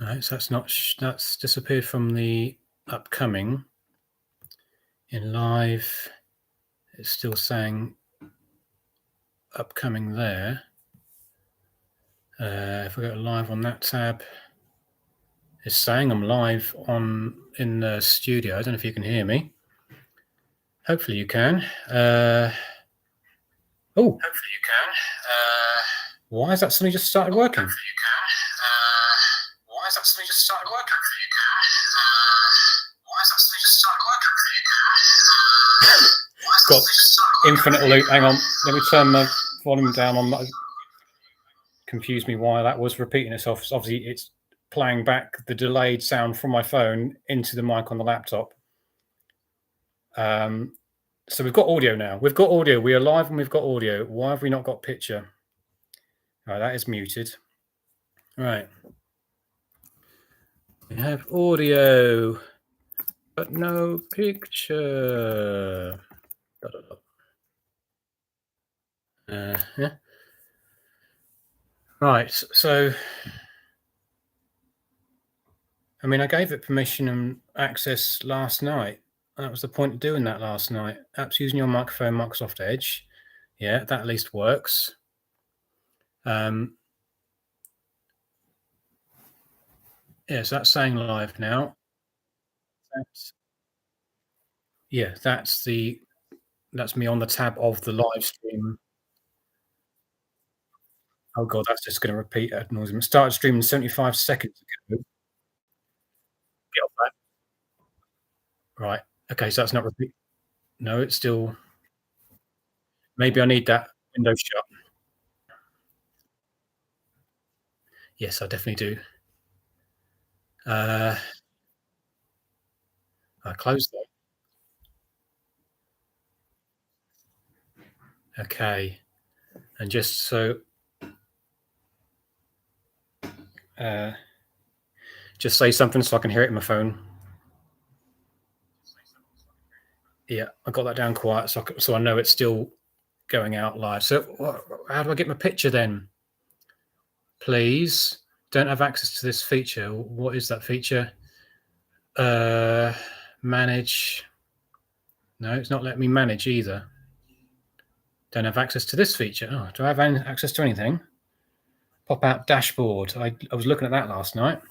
Right, so that's disappeared from the upcoming. In live, it's still saying upcoming there. If we go to live on that tab, it's saying I'm live in the studio. I don't know if you can hear me. Hopefully you can. Hopefully you can. Why has that suddenly just started working? Hopefully you can. Why has that suddenly just started working? Hopefully you can. Why has that suddenly just started working? Got infinite loop. Hang on. Let me turn the volume down on that. Confused me why that was repeating itself. Obviously, it's playing back the delayed sound from my phone into the mic on the laptop. So we've got audio now. We've got audio. We are live and we've got audio. Why have we not got picture? All right, that is muted. All right. We have audio, but no picture. Yeah. Right. So, I mean, I gave it permission and access last night. That was the point of doing that last night. Apps using your microphone, Microsoft Edge. Yeah, that at least works. Yeah, so that's saying live now. That's me on the tab of the live stream. Oh god, that's just going to repeat ad nauseum. Started streaming 75 seconds ago. Get off that. Right. Okay, so that's not repeat. No, it's still. Maybe I need that window shut. Yes, I definitely do. I closed that. Okay. And just so just say something so I can hear it in my phone. Yeah, I got that down quiet so I know it's still going out live. So how do I get my picture then? Please. Don't have access to this feature. What is that feature? Manage. No, it's not letting me manage either. Don't have access to this feature. Oh, do I have access to anything? Pop out dashboard. I was looking at that last night.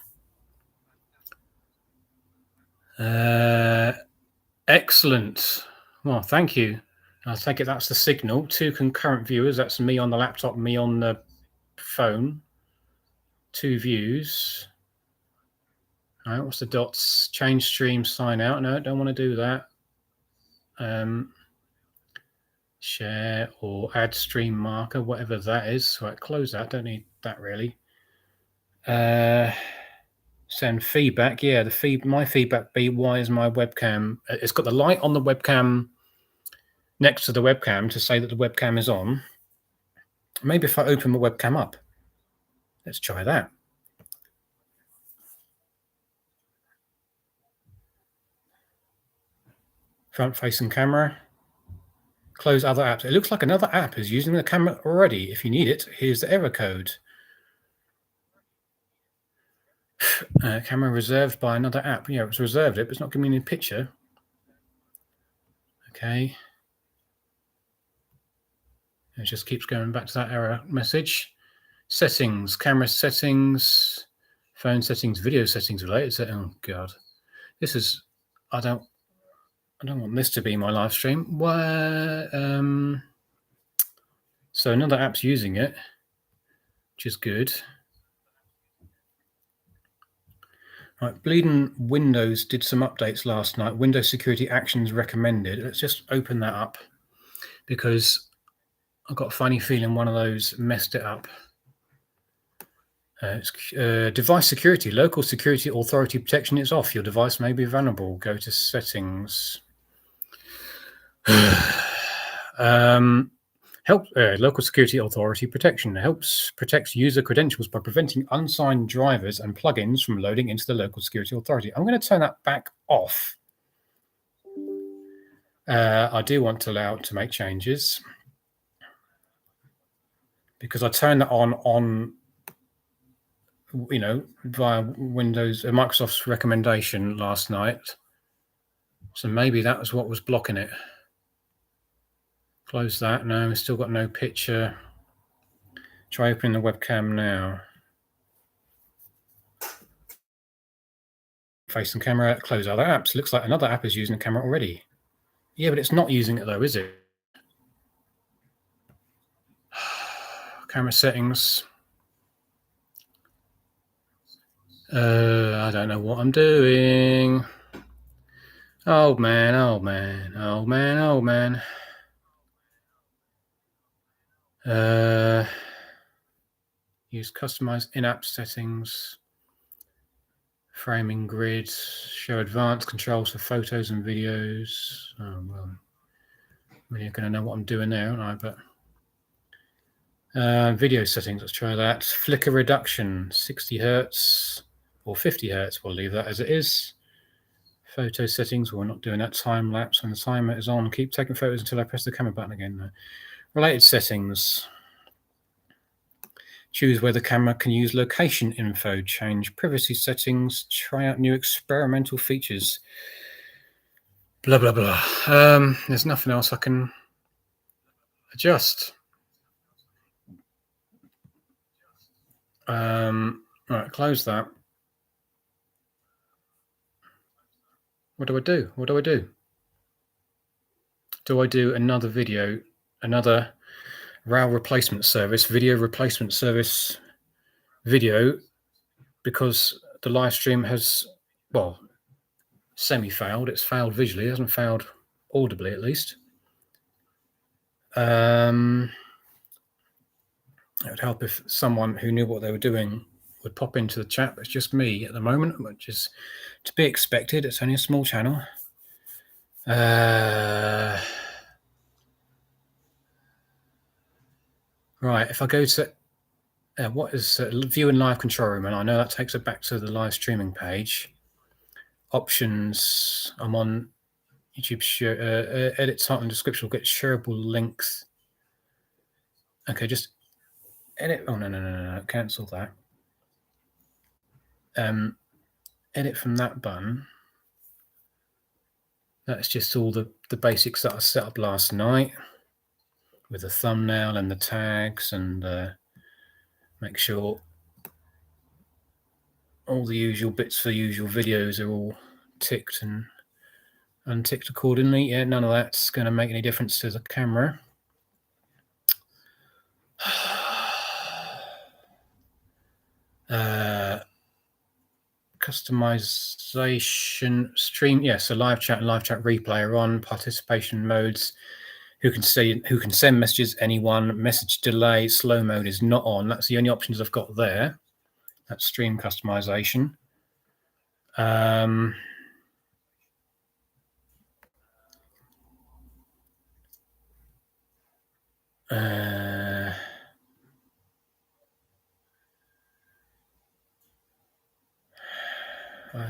Excellent. Well, thank you. I take it that's the signal. 2 concurrent viewers. That's me on the laptop, me on the phone. 2 views. All right, what's the dots? Change stream, sign out. No, don't want to do that. Share or add stream marker, whatever that is. Right, close that. Don't need that really. Send feedback. Yeah, my feedback be why is my webcam? It's got the light on the webcam next to the webcam to say that the webcam is on. Maybe if I open the webcam up. Let's try that. Front-facing camera. Close other apps. It looks like another app is using the camera already. If you need it, here's the error code. Camera reserved by another app. Yeah, it's reserved it, but it's not giving me any picture. Okay. It just keeps going back to that error message. Settings, camera settings, phone settings, video settings related. Oh god, this is. I don't want this to be my live stream. What? So another app's using it, which is good. Right, bleeding Windows did some updates last night. Windows security actions recommended. Let's just open that up because I've got a funny feeling one of those messed it up. Device security, local security authority protection is off. Your device may be vulnerable. Go to settings. Local security authority protection helps protect user credentials by preventing unsigned drivers and plugins from loading into the local security authority. I'm going to turn that back off. I do want to allow it to make changes because I turned that on you know, via Windows, Microsoft's recommendation last night. So maybe that was what was blocking it. Close that. No, we've still got no picture. Try opening the webcam now. Facing camera, close other apps. Looks like another app is using the camera already. Yeah, but it's not using it though, is it? Camera settings. I don't know what I'm doing. Oh man, oh man, oh man, oh man. Use customized in-app settings. Framing grid. Show advanced controls for photos and videos. Oh well, really going to know what I'm doing there, aren't I? But video settings. Let's try that. Flicker reduction, 60 hertz or 50 hertz. We'll leave that as it is. Photo settings. We're not doing that. Time lapse. When the timer is on, keep taking photos until I press the camera button again. No. Related settings. Choose where the camera can use location info. Change privacy settings. Try out new experimental features. Blah, blah, blah. There's nothing else I can adjust. Right, close that. What do I do? What do I do? Do I do another video, another RAW replacement service, video replacement service video, because the live stream has, well, semi-failed. It's failed visually. It hasn't failed audibly, at least. It would help if someone who knew what they were doing would pop into the chat. It's just me at the moment, which is to be expected. It's only a small channel. Right, if I go to what is view in live control room, and I know that takes it back to the live streaming page. Options, I'm on YouTube, share, edit title and description, will get shareable links. Okay, just edit. Oh, no, cancel that. Edit from that button. That's just all the basics that I set up last night with the thumbnail and the tags, and make sure all the usual bits for usual videos are all ticked and unticked accordingly. Yeah, none of that's going to make any difference to the camera. Customization stream. Yeah, so live chat and live chat replay are on. Participation modes. Who can send messages? Anyone. Message delay. Slow mode is not on. That's the only options I've got there. That's stream customization. I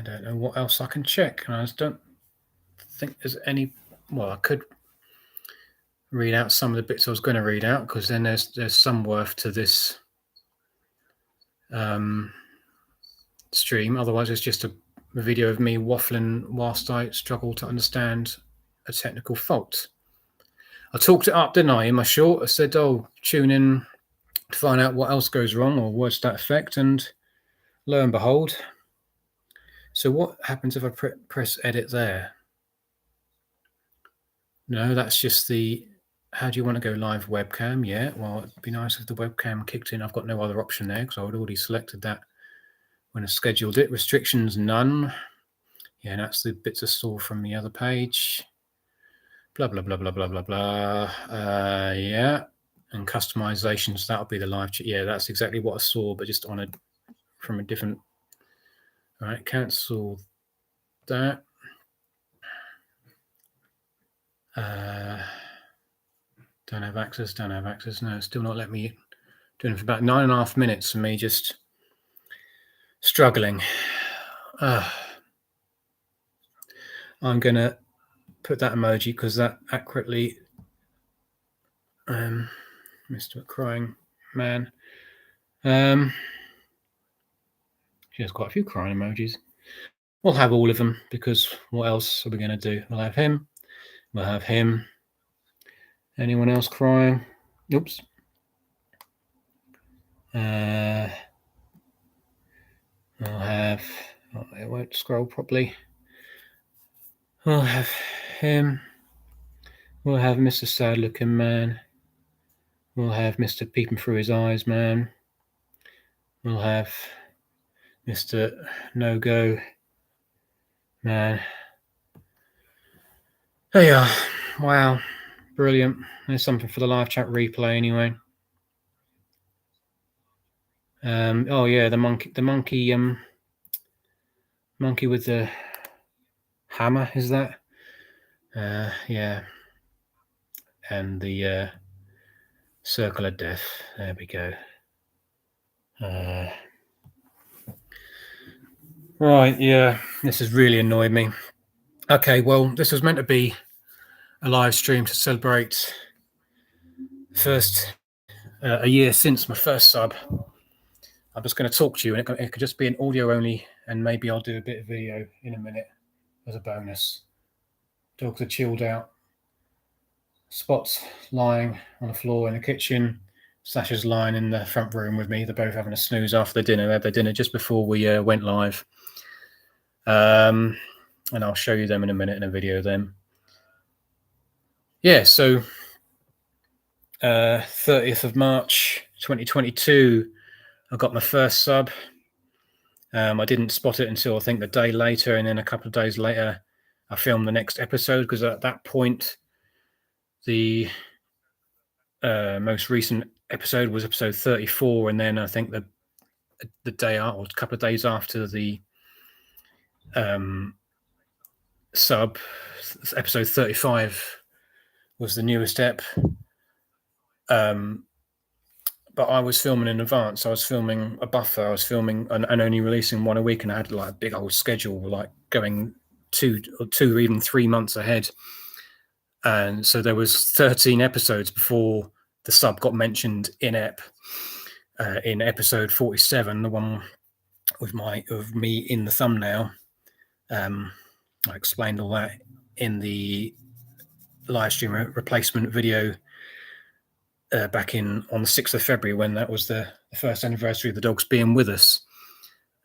don't know what else I can check. I just don't think there's any. Well, I could read out some of the bits I was going to read out, because then there's some worth to this stream. Otherwise, it's just a video of me waffling whilst I struggle to understand a technical fault. I talked it up, didn't I, in my short? I said, oh, tune in to find out what else goes wrong, or words to that effect, and lo and behold. So what happens if I press edit there? No, that's just the, how do you want to go live webcam? Yeah, well, it'd be nice if the webcam kicked in. I've got no other option there because I would already selected that when I scheduled it. Restrictions, none. Yeah, and that's the bits I saw from the other page. Blah, blah, blah, blah, blah, blah, blah. Yeah, and customizations, that'll be the live chat. Yeah, that's exactly what I saw, but just on from a different. All right, cancel that. Don't have access. No, still not letting me do it for about 9.5 minutes for me just struggling. I'm going to put that emoji because that accurately, Mr. Crying Man. She has quite a few crying emojis. We'll have all of them, because what else are we going to do? We'll have him. We'll have him. Anyone else crying? Oops. We'll have... Oh, it won't scroll properly. We'll have him. We'll have Mr. Sad Looking Man. We'll have Mr. Peeping Through His Eyes Man. We'll have Mr. No Go Man. There you are. Wow. Brilliant. There's something for the live chat replay anyway. Oh yeah, the monkey monkey with the hammer, is that? Yeah. And the circle of death. There we go. Right, yeah, this has really annoyed me. Okay, well, this was meant to be a live stream to celebrate first a year since my first sub. I'm just going to talk to you, and it could just be an audio only, and maybe I'll do a bit of video in a minute as a bonus. Dogs are chilled out. Spot's lying on the floor in the kitchen. Sasha's lying in the front room with me. They're both having a snooze after the dinner. They had their dinner just before we went live. And I'll show you them in a minute in a video then. Yeah, so 30th of March 2022, I got my first sub. I didn't spot it until I think the day later, and then a couple of days later I filmed the next episode, because at that point the most recent episode was episode 34, and then I think the day or a couple of days after the sub, episode 35 was the newest ep. But I was filming in advance. I was filming a buffer. I was filming and only releasing one a week, and I had like a big old schedule, like going two or even 3 months ahead. And so there was 13 episodes before the sub got mentioned in ep. In episode 47, the one with me in the thumbnail. I explained all that in the live stream replacement video back on the 6th of February, when that was the first anniversary of the dogs being with us.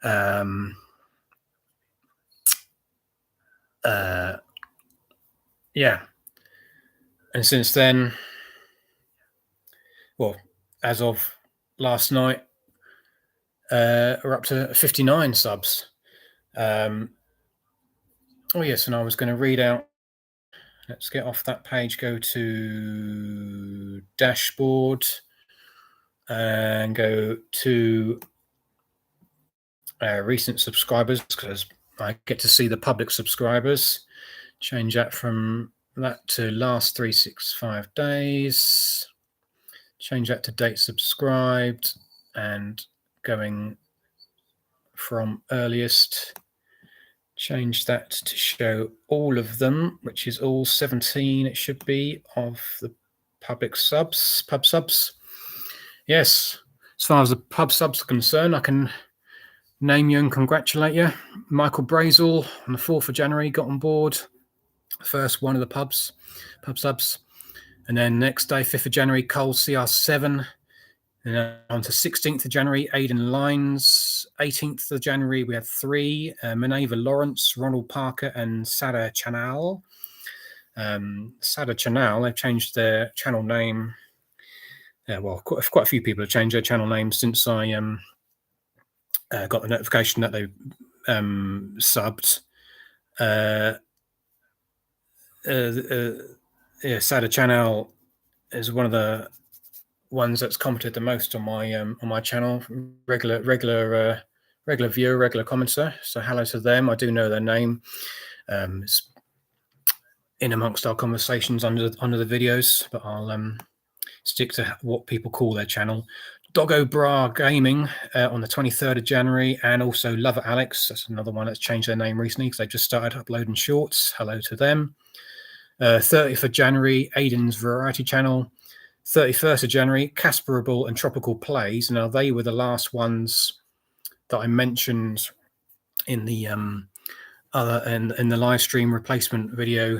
Yeah. And since then, well, as of last night, we're up to 59 subs. Oh yes, and I was going to read out. Let's get off that page, go to dashboard, and go to recent subscribers, because I get to see the public subscribers. Change that from that to last 365 days. Change that to date subscribed, and going from earliest, change that to show all of them, which is all 17 it should be of the pub subs. Yes, as far as the pub subs are concerned, I can name you and congratulate you. Michael Brazel on the 4th of January got on board, the first one of the pub subs. And then next day, 5th of January, Cole CR7. And then on to 16th of January, Aidan Lines. 18th of January, we had 3, Minerva Lawrence, Ronald Parker, and Sada Chanal. Sada Chanal, they've changed their channel name. Well, quite a few people have changed their channel name since I got the notification that they subbed. Yeah, Sada Chanal is one of the ones that's commented the most on my channel. Regular viewer, regular commenter. So hello to them. I do know their name. It's in amongst our conversations under the videos, but I'll stick to what people call their channel. Doggo Bra Gaming on the 23rd of January, and also Lover Alex. That's another one that's changed their name recently because they just started uploading shorts. Hello to them. 30th of January, Aiden's Variety Channel. 31st of January, Casperable and Tropical Plays. Now, they were the last ones that I mentioned in the in the live stream replacement video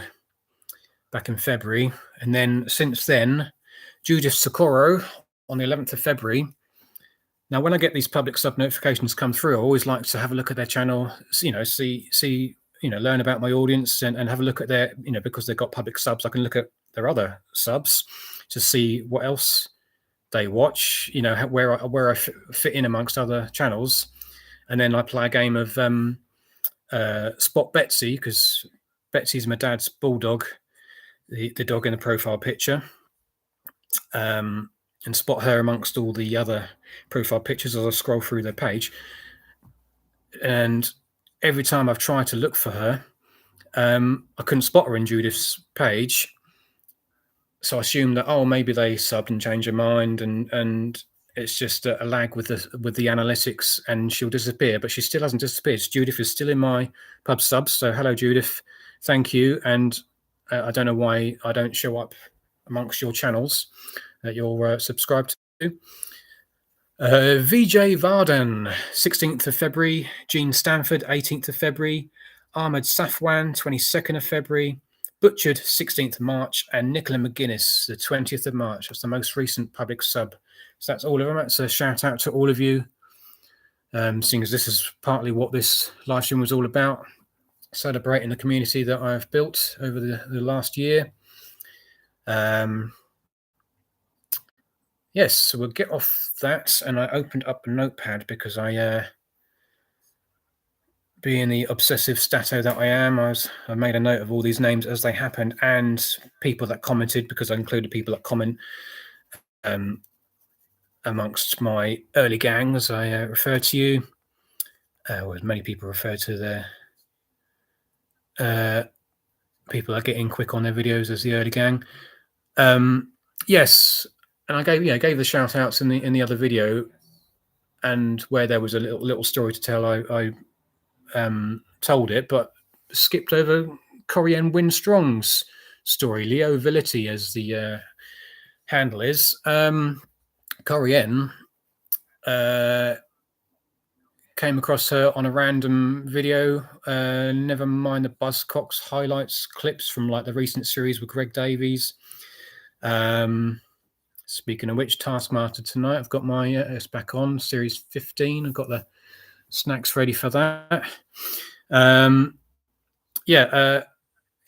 back in February. And then since then, Judith Socorro on the 11th of February. Now, when I get these public sub notifications come through, I always like to have a look at their channel, see, learn about my audience and have a look at their, because they've got public subs, I can look at their other subs to see what else they watch, where I fit in amongst other channels. And then I play a game of Spot Betsy, because Betsy's my dad's bulldog, the dog in the profile picture. And spot her amongst all the other profile pictures as I scroll through their page. And every time I've tried to look for her, I couldn't spot her in Judith's page. So I assumed that, maybe they subbed and changed their mind, and it's just a lag with the analytics, and she'll disappear. But she still hasn't disappeared. Judith is still in my pub subs. So hello, Judith. Thank you. And I don't know why I don't show up amongst your channels that you're subscribed to. VJ Varden, 16th of February. Jean Stanford, 18th of February. Ahmed Safwan, 22nd of February. Butchered, 16th of March. And Nicola McGuinness, the 20th of March. That's the most recent public sub. So that's all of them. That's a shout out to all of you. Seeing as this is partly what this live stream was all about, celebrating the community that I've built over the last year. Yes, so we'll get off that. And I opened up a notepad because being the obsessive stato that I am, I made a note of all these names as they happened and people that commented, because I included people that comment amongst my early gang, as I refer to you. Well, many people refer to the people that get in quick on their videos as the early gang. Yes. And I gave the shout outs in the other video, and where there was a little story to tell, I told it, but skipped over Corianne Winstrong's story. Leo Villiti, as the handle is. Corianne came across her on a random video. Never mind the Buzzcocks highlights clips from like the recent series with Greg Davies. Speaking of which, Taskmaster tonight, I've got my it's back on series 15. I've got the snacks ready for that.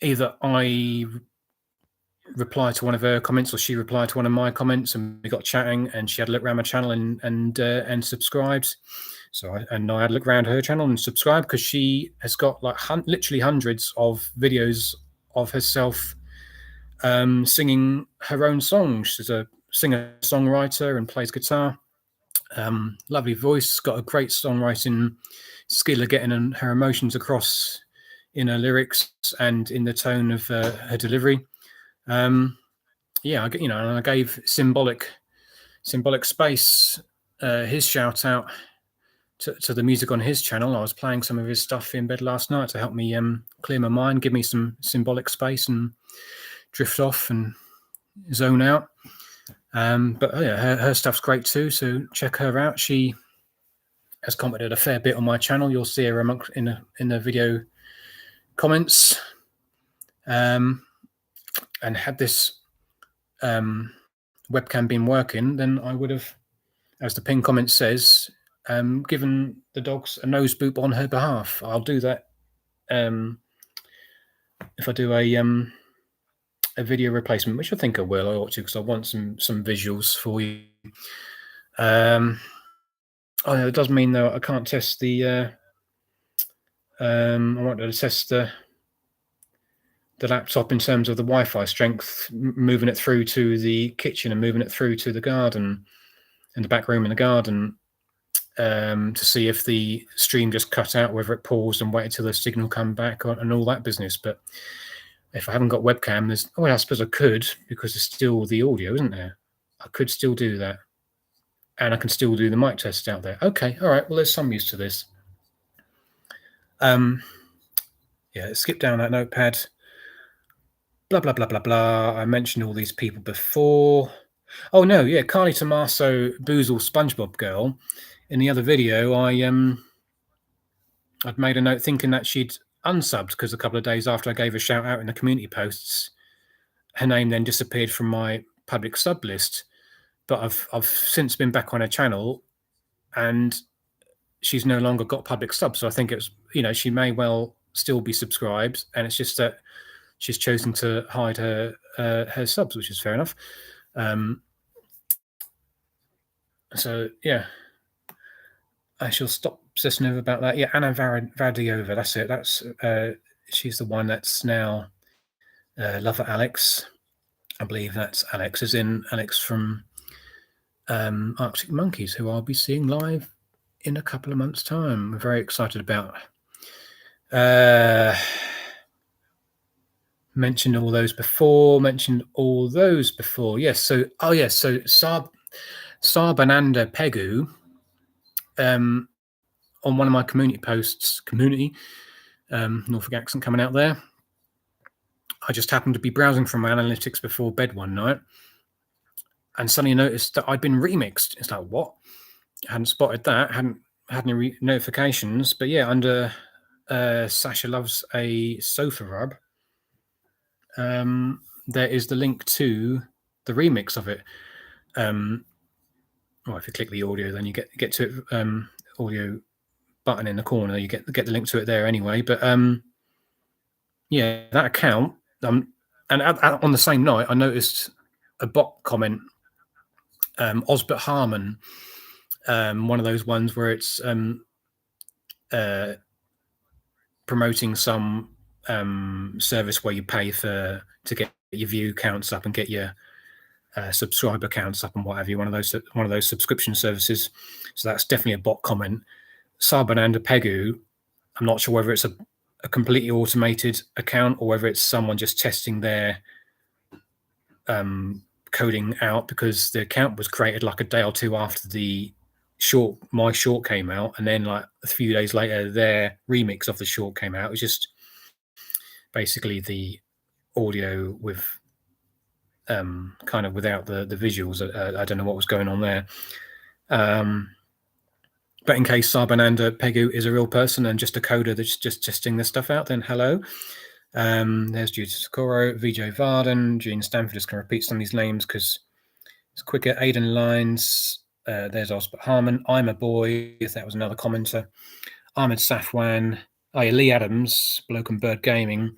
Either I replied to one of her comments or she replied to one of my comments, and we got chatting, and she had a look around my channel and subscribed. So I had a look around her channel and subscribed, because she has got like literally hundreds of videos of herself singing her own songs. She's a singer-songwriter and plays guitar. Lovely voice, got a great songwriting skill of getting her emotions across in her lyrics and in the tone of her delivery. I gave Symbolic Space his shout out to the music on his channel. I was playing some of his stuff in bed last night to help me clear my mind, give me some symbolic space and drift off and zone out. Her stuff's great too, so check her out. She has commented a fair bit on my channel. You'll see her in the video comments. And had this webcam been working, then I would have, as the pinned comment says, given the dogs a nose boop on her behalf. I'll do that if I do a video replacement, which I think I will. I ought to, because I want some visuals for you. It does mean though I can't test the. I wanted to test the laptop in terms of the Wi-Fi strength, moving it through to the kitchen and moving it through to the garden and the back room in the garden, to see if the stream just cut out, whether it paused and waited till the signal come back and all that business. But if I haven't got webcam, I suppose I could, because there's still the audio, isn't there? I could still do that. And I can still do the mic test out there. Okay, all right. Well, there's some use to this. Let's skip down that notepad. Blah, blah, blah, blah, blah. I mentioned all these people before. Oh, no, yeah. Carly Tomaso, Boozle, SpongeBob Girl in the other video, I'd made a note thinking that she'd unsubbed because a couple of days after I gave her a shout out in the community posts, her name then disappeared from my public sub list. But I've since been back on her channel, and she's no longer got public subs. So I think it's, she may well still be subscribed, and it's just that she's chosen to hide her subs, which is fair enough. So yeah, I shall stop obsessing over about that. Yeah, Anna Vardiova, that's it. That's she's the one that's now Lover Alex. I believe that's Alex, as in Alex from Arctic Monkeys, who I'll be seeing live in a couple of months' time. We're very excited about. Mentioned all those before. Yes. So, So Sarbananda Pegu, on one of my community posts, Norfolk accent coming out there. I just happened to be browsing from my analytics before bed one night, and suddenly noticed that I'd been remixed. It's like, what? I hadn't spotted that. Hadn't had any notifications. But yeah, under Sasha Loves a Sofa Rub, there is the link to the remix of it. If you click the audio, then you get to it. Audio button in the corner, you get the link to it there anyway. But yeah, that account. And on the same night, I noticed a bot comment. Osbert Harmon, one of those ones where it's promoting some service where you pay to get your view counts up and get your subscriber counts up and what have you. One of those subscription services. So that's definitely a bot comment. Sarbananda Pegu, I'm not sure whether it's a completely automated account or whether it's someone just testing their coding out, because the account was created like a day or two after my short came out, and then like a few days later their remix of the short came out. It was just basically the audio with kind of without the visuals. I don't know what was going on there. But in case Sarbananda Pegu is a real person and just a coder that's just testing this stuff out, then hello. There's Judy Socorro, VJ Varden, Gene Stanford. Just going to repeat some of these names because it's quicker. Aidan Lines. There's Osbert Harmon. I'm a Boy. If that was another commenter. Ahmed Safwan. Lee Adams, Bloke and Bird Gaming.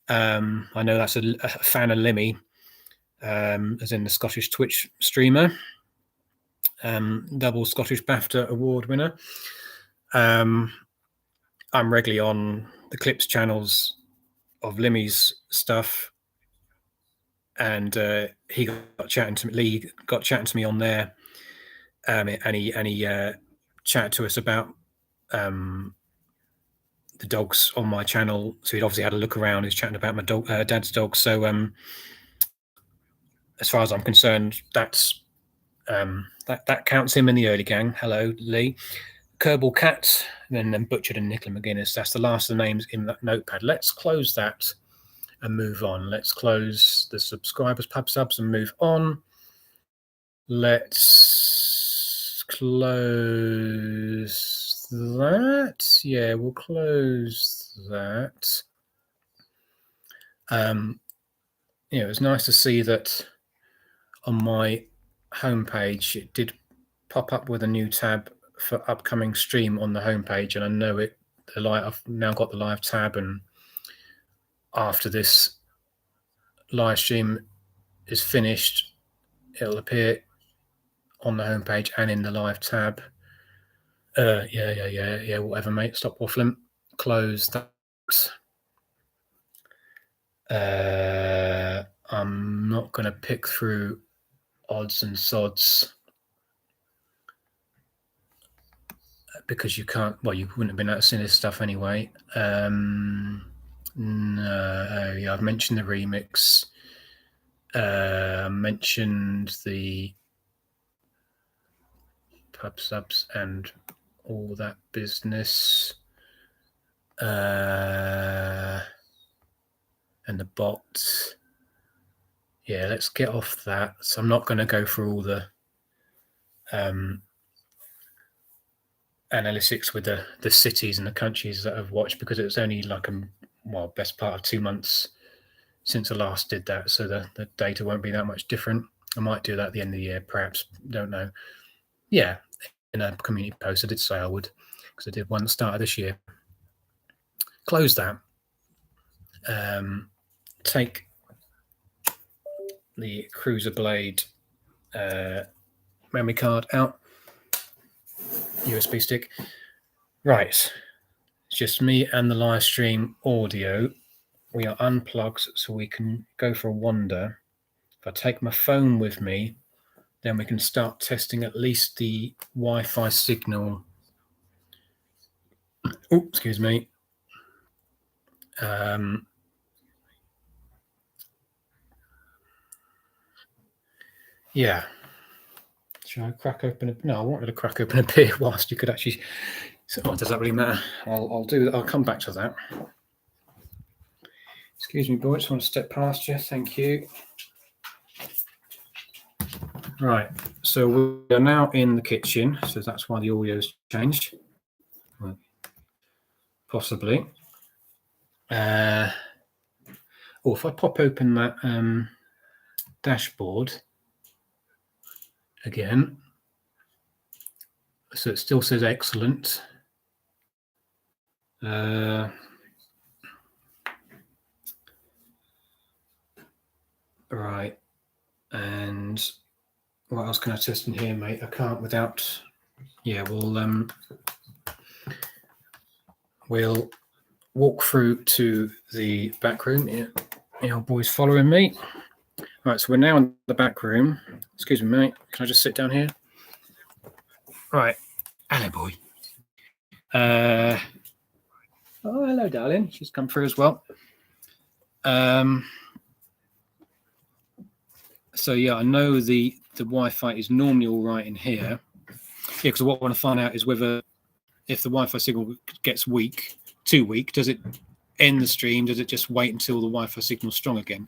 I know that's a fan of Limmy, as in the Scottish Twitch streamer. Double Scottish BAFTA award winner. I'm regularly on the Clips channels of Limmy's stuff, and Lee got chatting to me on there, and he chatted to us about the dogs on my channel. So he'd obviously had a look around. He's chatting about my dad's dog. So as far as I'm concerned, that's that counts him in the early gang. Hello, Lee. Kerbal Cat, and then Butchered and Nicola McGuinness. That's the last of the names in that notepad. Let's close that and move on. Let's close the subscribers, pub subs, and move on. Let's close that. Yeah, we'll close that. It was nice to see that on my homepage it did pop up with a new tab for upcoming stream on the homepage, and I know I've now got the live tab, and after this live stream is finished, it'll appear on the homepage and in the live tab. Yeah, whatever, mate. Stop waffling. Close that. I'm not going to pick through odds and sods because you can't. Well, you wouldn't have been able to see this stuff anyway. No, yeah, I've mentioned the remix. Mentioned the pub subs and all that business. And the bots. Yeah, let's get off that. So I'm not going to go through all the analytics with the cities and the countries that I've watched, because it was only like best part of 2 months since I last did that, so the data won't be that much different. I might do that at the end of the year, perhaps, don't know. Yeah, in a community post I did say I would, because I did one at the start of this year. Close that. Take the Cruiser Blade memory card out, USB stick. Right, it's just me and the live stream audio. We are unplugged, so we can go for a wander. If I take my phone with me, then we can start testing at least the Wi-Fi signal. Oh, excuse me. Yeah. Should I crack open a... No, I wanted to crack open a beer whilst you could actually... So, does that really matter? I'll do that. I'll come back to that. Excuse me, boy. I just want to step past you. Thank you. Right. So we are now in the kitchen. So that's why the audio's changed. Well, possibly. Or if I pop open that dashboard again, so it still says excellent. Right, and what else can I test in here, mate? I can't without. Yeah, we'll walk through to the back room. Yeah, our boy's following me. Right, so we're now in the back room. Excuse me, mate. Can I just sit down here? Right. Hello, boy. Oh, hello, darling. She's come through as well. So yeah, I know the Wi-Fi is normally all right in here. Yeah, because what I want to find out is whether if the Wi-Fi signal gets too weak, does it end the stream? Does it just wait until the Wi-Fi signal's strong again?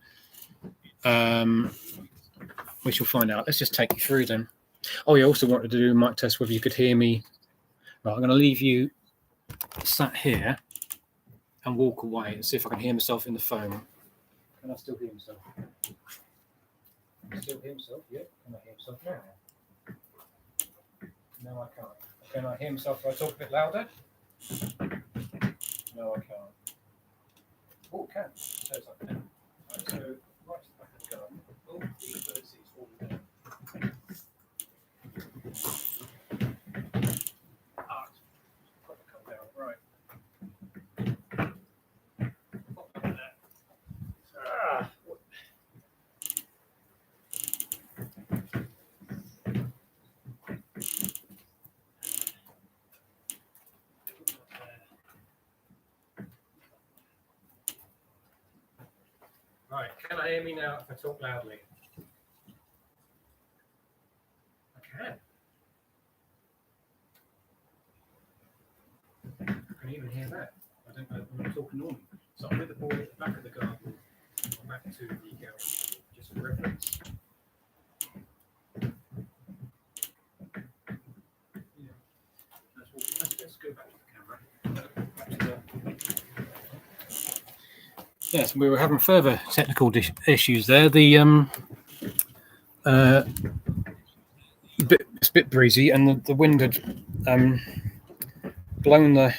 We shall find out. Let's just take you through then. Oh, you also wanted to do a mic test whether you could hear me. Right, I'm going to leave you sat here and walk away and see if I can hear myself in the phone. Can I still hear myself? Still hear myself? Yeah. Can I hear myself now? No, I can't. Can I hear myself if I talk a bit louder? No, I can't. Oh, I can. So it's like that. Right, so right to the back of the garden. Oh, these bird seeds falling down. Ah, it's got to come down. Right. Pop that there. Ah. Right, can I hear me now if I talk loudly? I can. I can even hear that. I don't know when I'm talking normally. So I'm with the boy at the back of the garden. I'm back to the gallery, just for reference. Yeah. Let's go back to the camera. Back to the... Yes, we were having further technical issues there. It's a bit breezy, and the wind had blown the